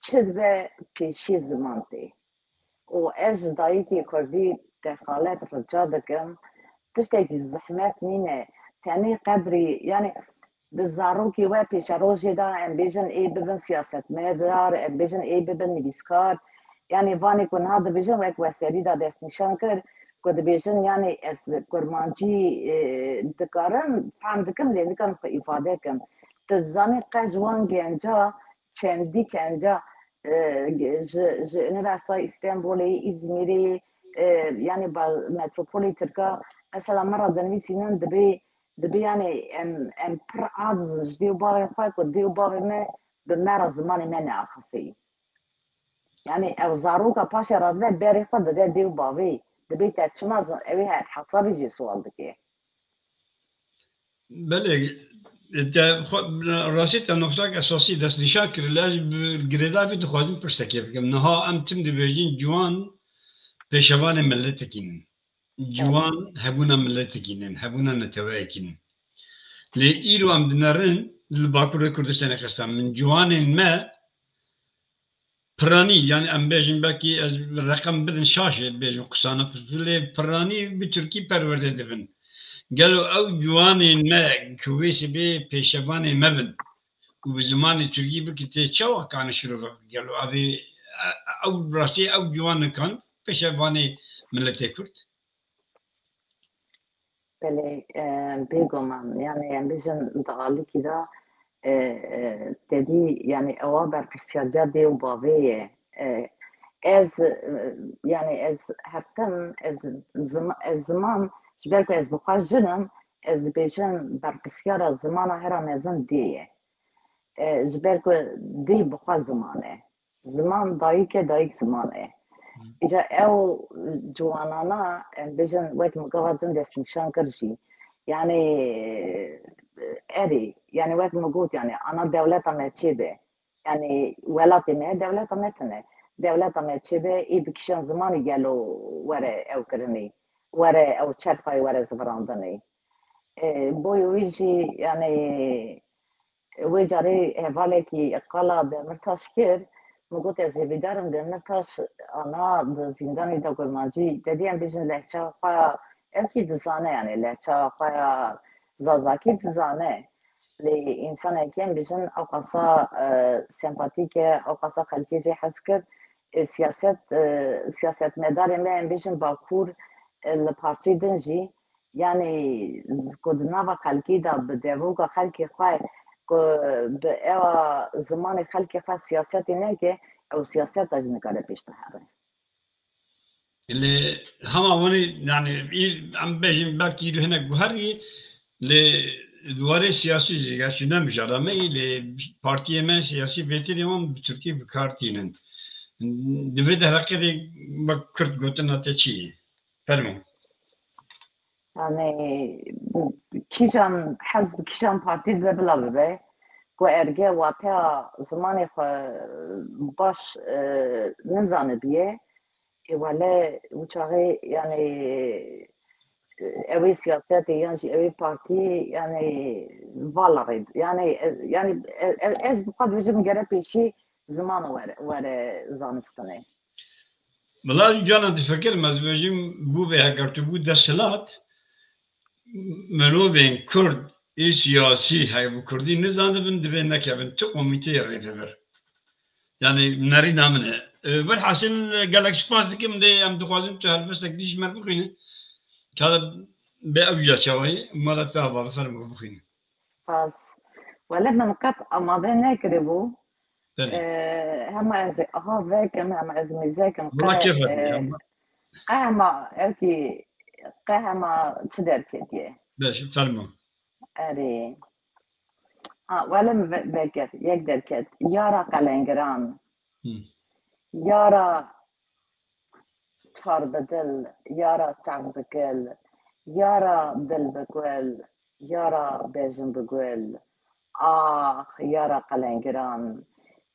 شدبه كشي زمان تي واج دايتي كردي دخالات رجادكم تشتكي الزحمات نينا تاني قدري يعني الزاروكي و پیشروجی دا امبیجن ای ببن سیاست مدار امبیجن ای ببن نویسکار يعني واني كون هذا بيجن وك وسيري دا دست نشان كر قد بيجن يعني از كرمانجي دكارن فهم دكم لين كان في إفادة كم تزاني قجوان جنجا چندی کنجا ج üniversite İstanbul'u İzmir'i yani metropoli Türkiye mesela مرة دنویسینن دبی yani em پر az دیو باقی خواهی که دیو باقی ما به مرا زمانی من آخفی yani ev zaruka paşa radve beri خود ده دیو باقی دبی تچماز اوی حسابی جی سوال دکی بله راستی تا نقطه اساسی دست نشان کرده گریدافی دخوازم پرسکه بگم نها ام تم دبیجین جوان پیشوان ملت کین جوان هبونا ملت کینن هبونا نتوه کین لی ایرو ام دنرن لباکور کردستان خستم من جوان ما پرانی yani ام بیجین باکی از رقم بدن شاشه بیجین قصانه لی پرانی به ترکی پرورده دبن قالوا او جواني ما كويس بي بيشواني مبن وبزمان تركي بك تشوا كان شروع قالوا ابي او راسي او جوان كان بيشواني ملتي كرد بله بيجومان يعني بيجن دغالي كده dedi yani اواber psikiyatriya de ubaveye ez yani ez hertem ez zaman جبالكو ez بخواش جنم ez بيجن بر psikiyatra zamana hera mezun diye جبالكو دی بخوا زمانه زمان دایک زمانه ایجا او جوانانا بيجن وقت مقاومتن دست نشان کرجی yani eri yani وقت مقوت yani ana devlet ametçibe yani velat me devlet ametne devlet ametçibe iyi bir kişinin zamanı gelo were ev kırını were ev çarpay were zıvrandını boyu vici yani وجاري هفالك قلا دمرتاش كير مقوت از هبیدارم دمرتاش انا زندانی دا گرمانجی دادیم بیشن لحچه خواه امکی دزانه یعنی لحچه خواه زازاکی دزانه لی انسان اکیم بیشن اوقاسا سمپاتیکه اوقاسا خلکی جی حس کرد سیاست مدار من بیشن باکور لپارچی دنجی yani kodnava خلکی دا بدوگا خلکی خواه به اوا زمان خلق خاص سیاست نه که او سیاست اجن کاره پیش تهره اللي هم أولي يعني عم بيجي باكي هنا جوهري لدوار سياسي جا شنو مجرمي لبارتي من سياسي بيتي هم بتركي بكارتينن دفيد هرقدي بكرت قلتنا تشي فرمو yani kişan حزب kişan parti de bla be ko erge wata zamanı baş nizanı biye wale uçağı yani evi siyaseti yani evi parti yani vallahi yani ez bu kadar bizim gerek peşi zamanı var zanistane والله جانا تفكر مزبوجين بو بها كرتبو دسلات منو بين كرد اي سياسي هاي بو كردي نزان بن دبن نكبن تو كوميتي ريفر يعني ناري نامنه بالحاصل قال لك سباس دكم دي ام دخوازم تو هلبس ديش مربخين كذا بأوجا شوي مرة تابع فرم بخين بس ولما نقط أماضي نكربو هم از ها وکم هم از میزکم والله كيف قهما اوكي قهما تدر كديه باش فرمو اري ولم بكر يقدر كد يارا قلنگران يارا چار بدل يارا چاق بكل يارا دل بقول يارا بيجن بقول يارا قلنگران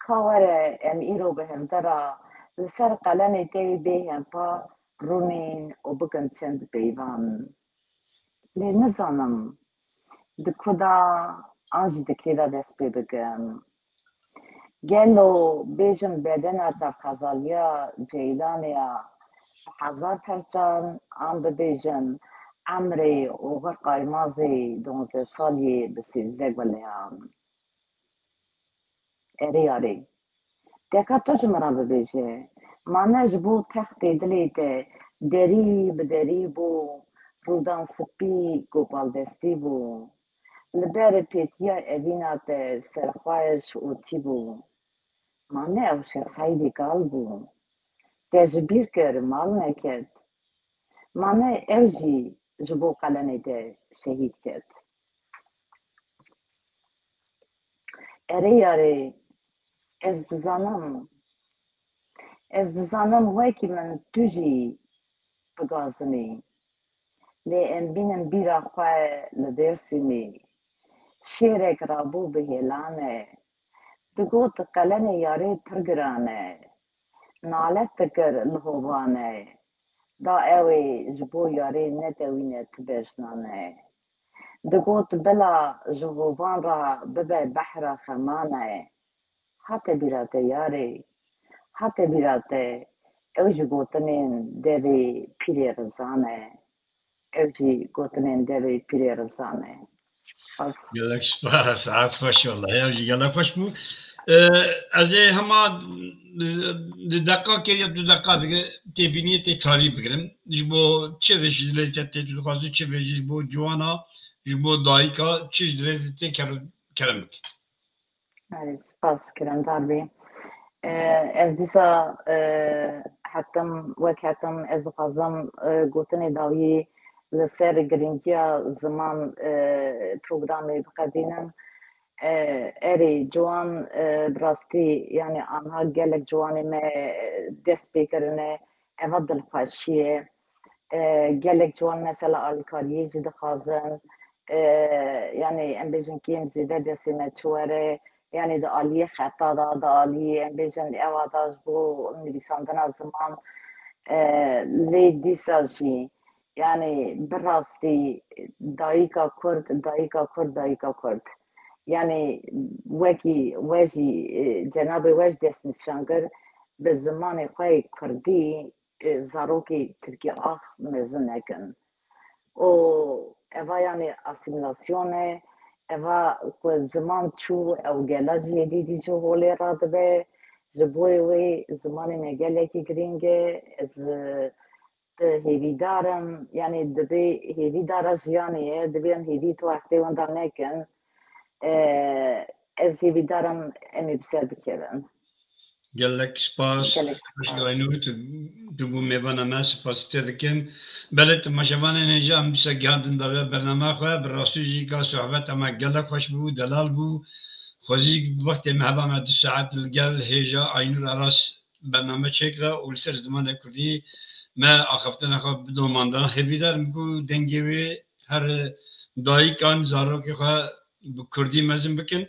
کاوره ام ایرو به هم درا لسر قلنی دی به هم پا رونین و بگن چند بیوان لی نزانم دکودا آنجی دکیدا دست بی بگم گلو بیجم بدن اتف خزالیا جیلانیا هزار پرچان آن ببیجم عمری اوغر قایمازی 12 سالی به 13 گلیان اری دکا تو جمرا ببیجه مانه جبو تختی دلیده دری به دری بو رودان سپی گوپال دستی بو لبر پیتیا اوینات سرخواهش اوتی بو مانه او شخصایی گال بو تجبیر کر مال نکد مانه او جی جبو قلنه ده شهید کد اره یاره از دزانم وکی من توجی بگازمی لی ام بینم بیرا خواه لدرسیمی شیرک رابو به هلانه دگوت قلن یاری پرگرانه نالت تکر لحوبانه دا اوی جبو یاری نتوینه تبشنانه دگوت بلا جهوبان را ببه بحر خمانه حتی بیراته یاری حتی بیراته او جی گوتنین دوی پیری رزانه او جی گوتنین دوی پیری رزانه gelek saat hoş vallahi ya gelek hoş bu. Az hema dakika ki ya dakika de tebiniye te tarihi bigirim. Bu çeşitli çeşitli tutukası çeşitli bu Joana bu daika çeşitli te kerem. سپاس کرندار بی از دیسا حتم وک حتم از خازم گوتنی داوی لسر گرینگیا زمان پروگرامی بقدینم اری جوان براستی یعنی آنها گلک جوانی me dest بکرنه اول دلخوشیه gelek جوان mesela alkaliye jî dixwazin yani em bêjin kê em zêde destê me çûwere yani di aliyê xeta da aliyê em bêjin ewa da ji bo nivîsandina ziman lê dîsa jî yani bi rastî dayîka Kurd yani wekî we jî cenabê we jî destnîşan kir bi zimanê xwe yê Kurdî zarokê Tirkiye ax mezin nekin û eva yani asîmîlasyonê eva ku ziman çû ew gela jî êdî dîjî holê radibe ji bo wê zimanê me gelekî giring e ez hêvîdarim yani dibe hêvîdara jiyanê ye dibe em hêvî tu heftê wenda nekin ez hêvîdarim em ê bi ser bikevin Gelek spas hoşgaynut du bu mevana me spasite dikim belet maşevanê neja em bise gihadin da ve bername xwe bi rastî jî ka sohbet ema gelek hoş bû delal bû xwezî wextê me heba me 2 saet li gel hêja Aynur Aras bername çêkira û li ser zimanê Kurdî me axeftina xwe bi domandana hêvîdarim ku dengê wê her dayîkan zarokê xwe bi Kurdî mezin bikin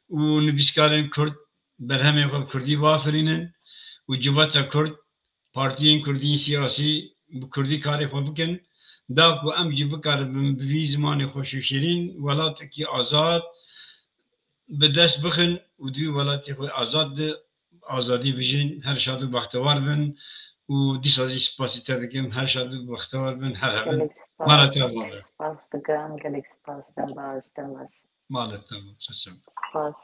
û nivîskarên Kurd berhemê xwe bi Kurdî bafirînin û civata Kurd partiyên Kurdî siyasî bi Kurdî karê xwe bikin da ku em jî bikaribin bi vî zimanê xweşîşîrîn welatekî azad bi dest bixin û di wî welatê xwe azad di azadî bijîn her şad û bextewar bin û dîsa jî spasî te dikim her şad û bextewar bin her hebin malet te bave spas dikim gelek spas te baş malet te bave spas